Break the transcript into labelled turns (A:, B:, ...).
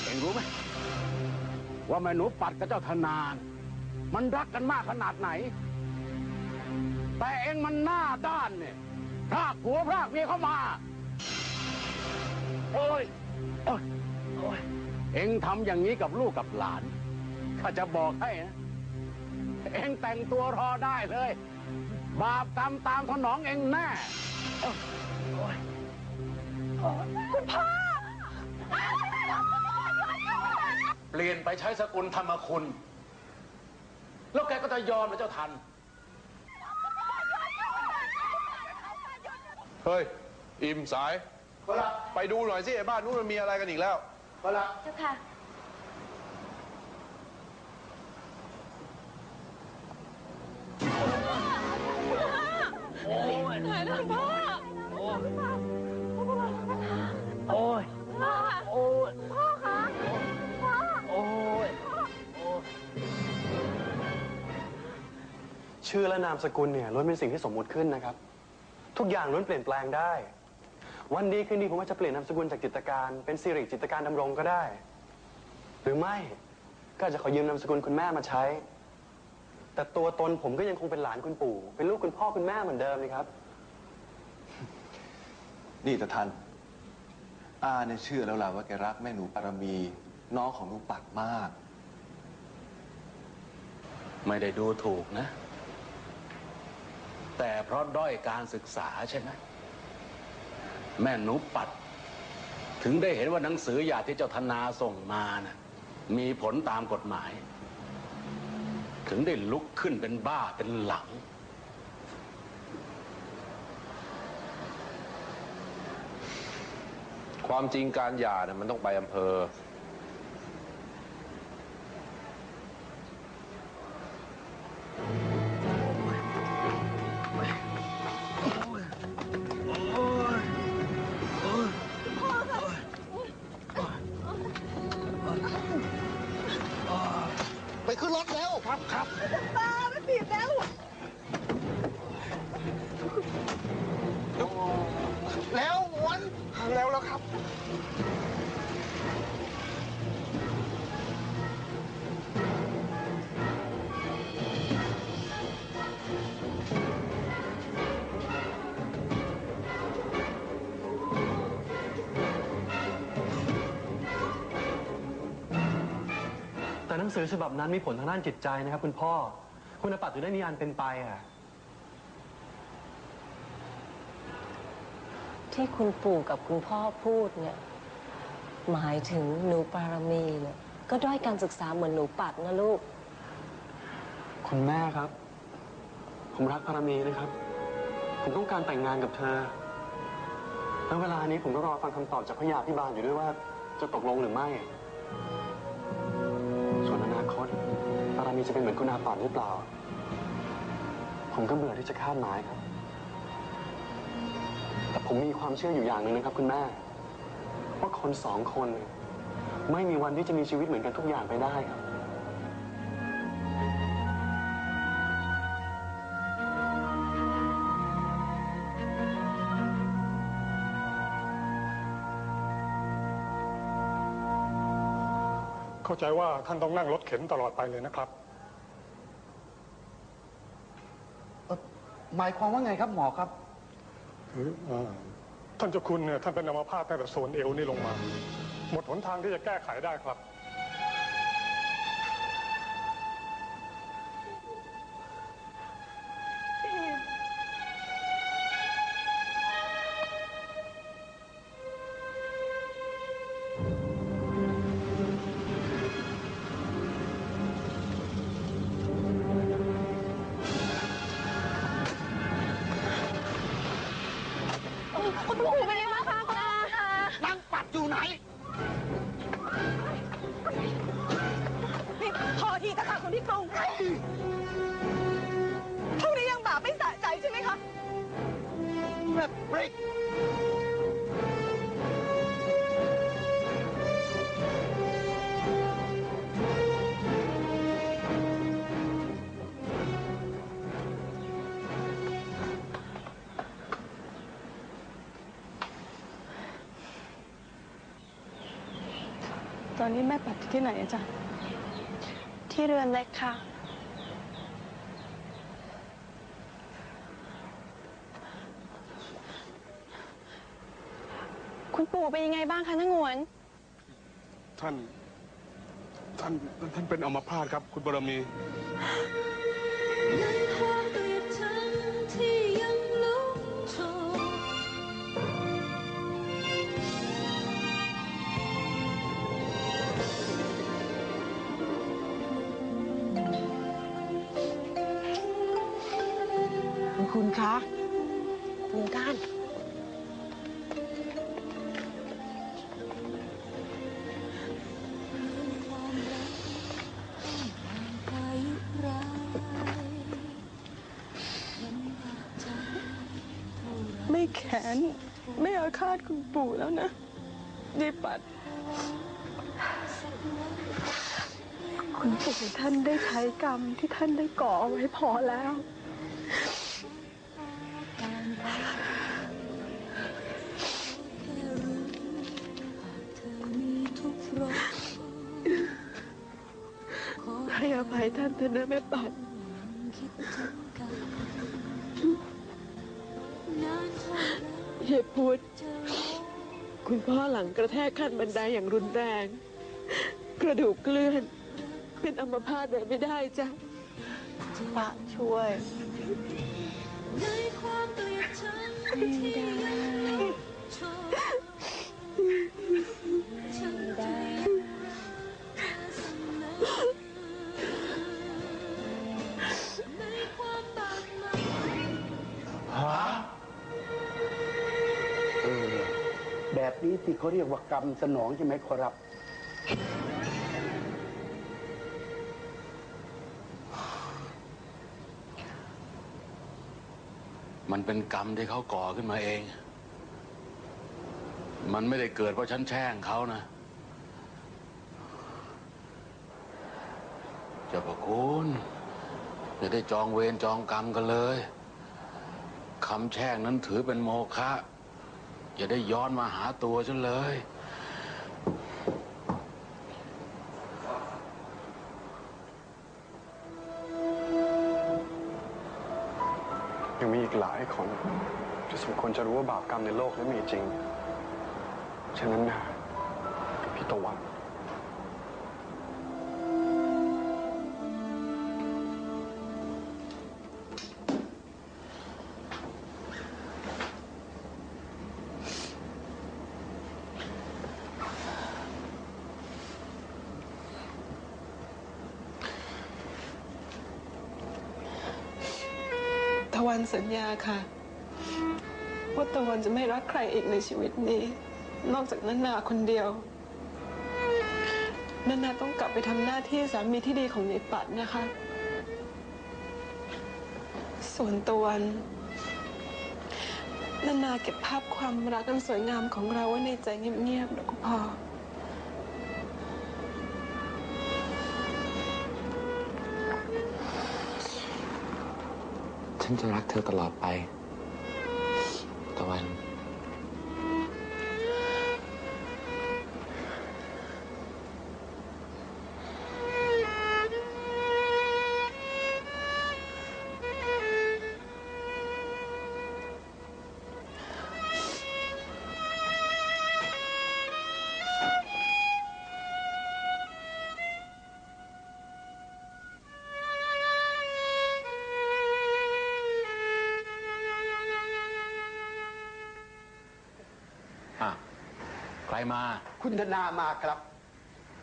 A: เอ็งรู้ไหมว่าแม่หนูปัดกับเจ้าธนานมันรักกันมากขนาดไหนแต่เอ็งมันหน้าด้านเนี่ยพรากผัวพรากเมียเข้ามาโอ้ยเอ็งทำอย่างนี้กับลูกกับหลานข้าจะบอกให้นะเอ็งแต่งตัวรอได้เลยบาปกรรมตามสนองเอ็งแน่
B: คุณพ่อ
A: เปลี่ยนไปใช้สกุลธรรมคุณแล้วแกก็จะยอมหรือเจ้าทัน
C: เฮ้ยอิ่มสายไปดูหน่อยสิไอ้บ้านนู้นมันมีอะไรกันอีกแล้ว
B: เจ้าค่ะ
D: โอ้ยไหนท่านพ่อโอ้ยโอ้ย
B: พ่อคะพ่อ
D: โอ้ย
E: ชื่อและนามสกุลเนี่ยล้วนเป็นสิ่งที่สมมุติขึ้นนะครับทุกอย่างล้วนเปลี่ยนแปลงได้วันดีคืนดีผมว่าจะเปลี่ยนนามสกุลจากจิตรการเป็นสิริจิตรการดำรงก็ได้หรือไม่ก็อาจจะขอยืมนามสกุลคุณแม่มาใช้แต่ตัวตนผมก็ยังคงเป็นหลานคุณปู่เป็นลูกคุณพ่อคุณแม่เหมือนเดิมเลยครับ
C: นี่ตาทันอาเนี่ยเชื่อแล้วล่ะว่าแกรักแม่หนูปารมีน้องของลูกปัดมาก
A: ไม่ได้ดูถูกนะแต่เพราะด้อยการศึกษาใช่ไหมแม่หนูปัดถึงได้เห็นว่าหนังสือหย่าที่เจ้าธนาส่งมานะมีผลตามกฎหมายถึงได้ลุกขึ้นเป็นบ้าเป็นหลัง
C: ความจริงการหย่าเนี่ยมันต้องไปอำเภอ
F: ไปขึ้นรถแล้วครับ
B: ตาไม่ผิดแล้ว
F: แล้ววันแล้วครับ
E: แต่หนังสือฉบับนั้นมีผลทางด้านจิตใจนะครับคุณพ่อคุณปัดถึงได้มีอันเป็นไป
G: ที่คุณปู่กับคุณพ่อพูดเนี่ยหมายถึงหนูปารมีเนี่ยก็ด้อยการศึกษาเหมือนหนูปัดนะลูก
E: คุณแม่ครับผมรักปารมีนะครับผมต้องการแต่งงานกับเธอแล้วเวลานี้ผมก็รอฟังคำตอบจากพระยาพิบาลอยู่ด้วยว่าจะตกลงหรือไม่ส่วนอนาคตปารมีจะเป็นเหมือนคุณอาปัดหรือเปล่าผมก็เบื่อที่จะคาดหมายครับแต่ผมมีความเชื่ออยู่อย่างหนึ่งนะครับคุณแม่ว่าคนสองคนไม่มีวันที่จะมีชีวิตเหมือนกันทุกอย่างไปได้ครับ
H: เข้าใจว่าท่านต้องนั่งรถเข็นตลอดไปเลยนะครับ
F: หมายความว่าไงครับหมอครับ
H: ท่านเจ้าคุณเนี่ยท่านเป็นอัมพาตตั้งแต่โซนเอวนี่ลงมาหมดหนทางที่จะแก้ไขได้ครับ
B: คุณปู่เป็นยังไงบ้างคะคุณอา
F: นางปัดอยู่ไหน
B: นี่พอทีค่ะคุณพี่กรุงเท่านี้ยังบาปไม่สะใจใช่ไหมคะ
F: แม่บริก
B: อนนี้แม่ปัดอยู่ที่ไหนอะจ๊ะ
I: ที่เรือนเล็กค่ะ คุณปู่เป็นยังไงบ้างคะนางหวน
H: ท่านเป็นอัมพาตครับ คุณบารมี
B: คุณคะ
G: ลุงก้าน
B: ไม่แค้นไม่อาฆาตคุณปู่แล้วนะยายปัด คุณปู่ท่านได้ใช้กรรมที่ท่านได้ก่อเอาไว้พอแล้ว ให้อภัยท่านเถอะนะแม่ปัด เย่พูด คุณพ่อหลังกระแทกขั้นบันไดอย่างรุนแรง กระดูกเกลื่อน เป็นอัมพาตเดินไม่ได้จ้ะป้าช่วยไม่ได้
F: แบบนี้ที่เขาเรียกว่ากรรมสนองใช่ไหมขอรับ
A: มันเป็นกรรมที่เขาก่อขึ้นมาเอง มันไม่ได้เกิดเพราะฉันแช่งเขานะ เจ้าพระคุณจะได้จองเวรจองกรรมกันเลยคำแช่งนั้นถือเป็นโมฆะอย่าได้ย้อนมาหาตัวฉันเลย
E: ยังมีอีกหลายคนที่สมควรจะรู้ว่าบาปกรรมในโลกนั้นมีจริง ฉะนั้นนะพี่ตะวัน
B: ตะวันสัญญาค่ะ ว่าตะวันจะไม่รักใครอีกในชีวิตนี้ นอกจากนันนาคนเดียวนันนาต้องกลับไปทำหน้าที่สามีที่ดีของยายปัดนะคะ ส่วนตะวันนันนาเก็บภาพความรักอันสวยงามของเราไว้ในใจเงียบๆแล้วก็พอ
J: ฉันจะรักเธอตลอดไป ตะวัน
A: อ่ะ ใครมา
F: คุณธนามาครับ